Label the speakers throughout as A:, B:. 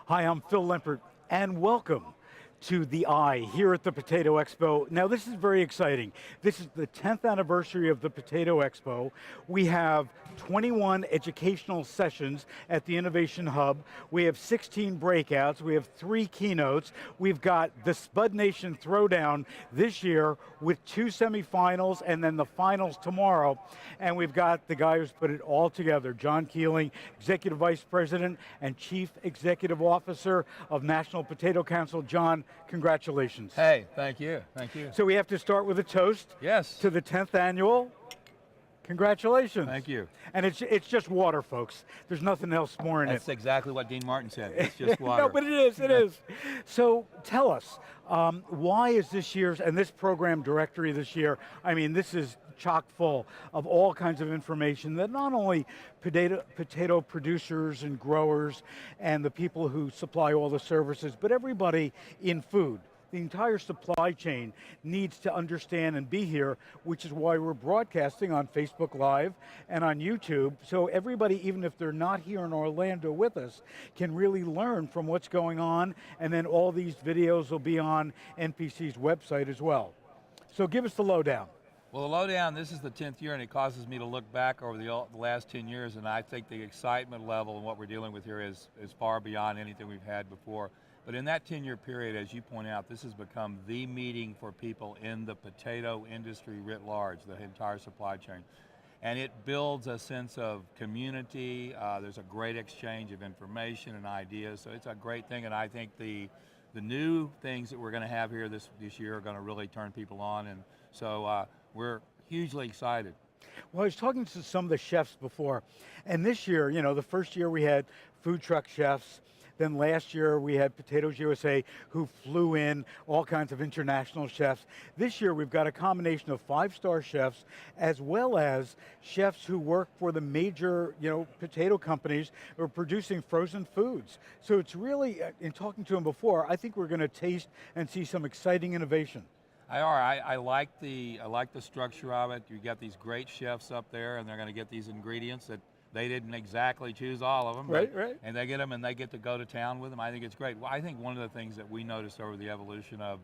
A: Hi, I'm Phil Lempert, and welcome to the Eye here at the Potato Expo. Now this is very exciting. This is the 10th anniversary of the Potato Expo. We have 21 educational sessions at the Innovation Hub. We have 16 breakouts. We have 3 keynotes. We've got the Spud Nation Throwdown this year with 2 semifinals and then the finals tomorrow. And we've got the guy who's put it all together, John Keeling, Executive Vice President and Chief Executive Officer of National Potato Council. John, congratulations.
B: Hey, thank you, thank you.
A: So we have to start with a toast.
B: Yes.
A: To the 10th annual. Congratulations.
B: Thank you.
A: And it's just water, folks. There's nothing else more in it.
B: That's exactly what Dean Martin said. It's just water.
A: No, but it is. So tell us, why is this year's, and this program directory this year, I mean, this is chock full of all kinds of information that not only potato producers and growers and the people who supply all the services, but everybody in food. The entire supply chain needs to understand and be here, which is why we're broadcasting on Facebook Live and on YouTube, so everybody, even if they're not here in Orlando with us, can really learn from what's going on, and then all these videos will be on NPC's website as well. So give us the lowdown.
B: Well, the lowdown, this is the 10th year, and it causes me to look back over the last 10 years, and I think the excitement level and what we're dealing with here is far beyond anything we've had before. But in that 10-year period, as you point out, this has become the meeting for people in the potato industry writ large, the entire supply chain. And it builds a sense of community. There's a great exchange of information and ideas, so it's a great thing, and I think the new things that we're going to have here this year are going to really turn people on, and so we're hugely excited.
A: Well, I was talking to some of the chefs before, and this year, you know, the first year we had food truck chefs. Then last year we had Potatoes USA who flew in, all kinds of international chefs. This year we've got a combination of 5-star chefs as well as chefs who work for the major, potato companies who are producing frozen foods. So it's really, in talking to them before, I think we're going to taste and see some exciting innovation.
B: I like the structure of it. You got these great chefs up there, and they're going to get these ingredients that they didn't exactly choose all of them,
A: right.
B: And they get them, and they get to go to town with them. I think it's great. Well, I think one of the things that we noticed over the evolution of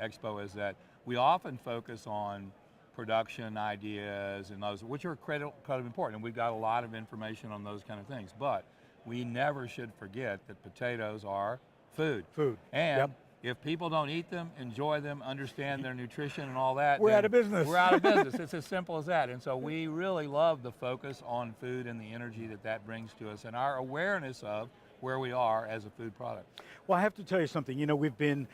B: Expo is that we often focus on production ideas and those, which are kind of important, and we've got a lot of information on those kind of things. But we never should forget that potatoes are food. And
A: yep.
B: If people don't eat them, enjoy them, understand their nutrition and all that,
A: we're out of business.
B: We're out of business. It's as simple as that. And so we really love the focus on food and the energy that brings to us and our awareness of where we are as a food product.
A: Well, I have to tell you something. You know, we've been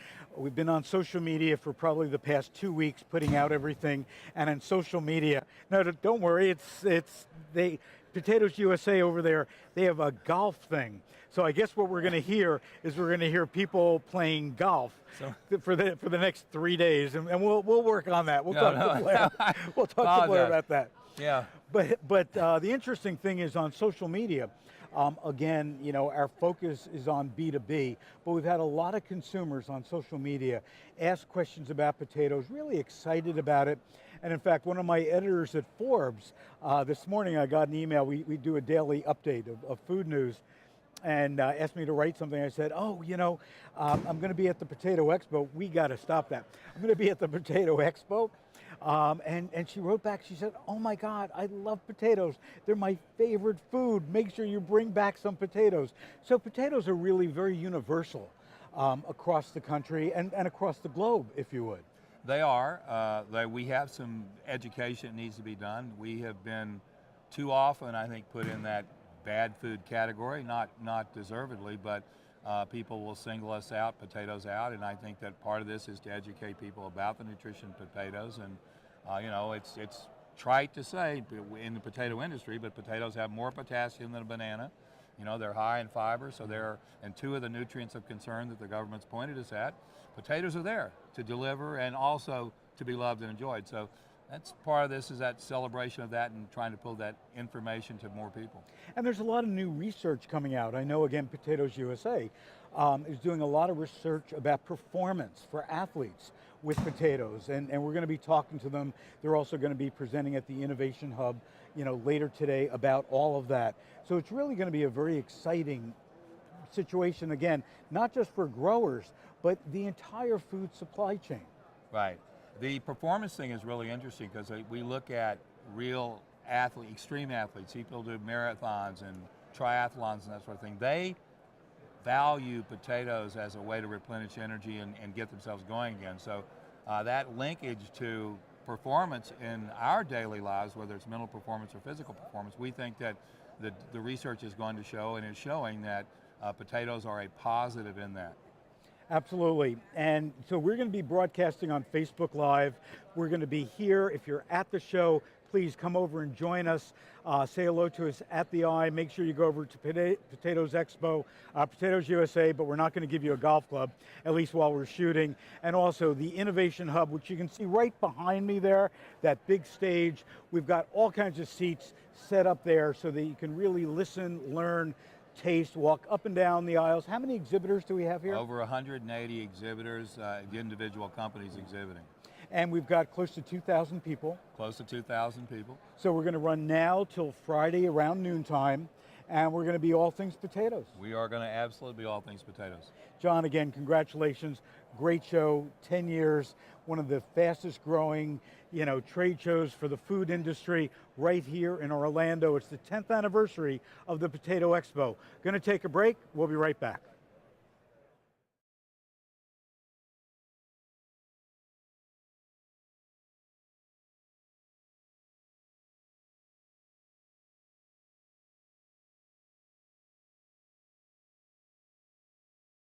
A: on social media for probably the past 2 weeks, putting out everything, and on social media. No, don't worry. Potatoes USA over there, they have a golf thing. So I guess what we're going to hear is we're going to hear people playing golf for the next 3 days, and we'll work on that. We'll talk to Blair. We'll talk to Blair about that.
B: Yeah.
A: But the interesting thing is on social media. Again, our focus is on B2B, but we've had a lot of consumers on social media ask questions about potatoes, really excited about it. And in fact, one of my editors at Forbes, this morning I got an email, we do a daily update of food news, and asked me to write something. I said, I'm going to be at the Potato Expo. We got to stop that. I'm going to be at the Potato Expo. And she wrote back, she said, oh my God, I love potatoes. They're my favorite food. Make sure you bring back some potatoes. So potatoes are really very universal across the country and across the globe, if you would.
B: They are. We have some education that needs to be done. We have been too often, I think, put in that bad food category, not deservedly, but people will single us out, potatoes out, and I think that part of this is to educate people about the nutrition of potatoes. And it's trite to say in the potato industry, but potatoes have more potassium than a banana. They're high in fiber, and 2 of the nutrients of concern that the government's pointed us at, potatoes are there to deliver and also to be loved and enjoyed. So that's part of this, is that celebration of that and trying to pull that information to more people. And
A: there's a lot of new research coming out. I know, again, Potatoes USA is doing a lot of research about performance for athletes with potatoes, and we're going to be talking to them. They're also going to be presenting at the Innovation Hub, later today about all of that. So it's really going to be a very exciting situation, again, not just for growers, but the entire food supply chain.
B: Right. The performance thing is really interesting because we look at real extreme athletes, people who do marathons and triathlons and that sort of thing. They value potatoes as a way to replenish energy and get themselves going again. So that linkage to performance in our daily lives, whether it's mental performance or physical performance, we think that the research is going to show and is showing that potatoes are a positive in that.
A: Absolutely, and so we're going to be broadcasting on Facebook Live. We're going to be here. If you're at the show, please come over and join us. Say hello to us at the Eye. Make sure you go over to Potatoes Expo, Potatoes USA, but we're not going to give you a golf club, at least while we're shooting. And also the Innovation Hub, which you can see right behind me there, that big stage. We've got all kinds of seats set up there so that you can really listen, learn, taste, walk up and down the aisles. How many exhibitors do we have here?
B: Over 180 exhibitors, individual companies exhibiting.
A: And we've got close to 2,000 people.
B: Close to 2,000 people.
A: So we're going to run now till Friday around noontime, and we're going to be all things potatoes.
B: We are going to absolutely be all things potatoes.
A: John, again, congratulations. Great show, 10 years, one of the fastest growing, trade shows for the food industry right here in Orlando. It's the 10th anniversary of the Potato Expo. Going to take a break. We'll be right back.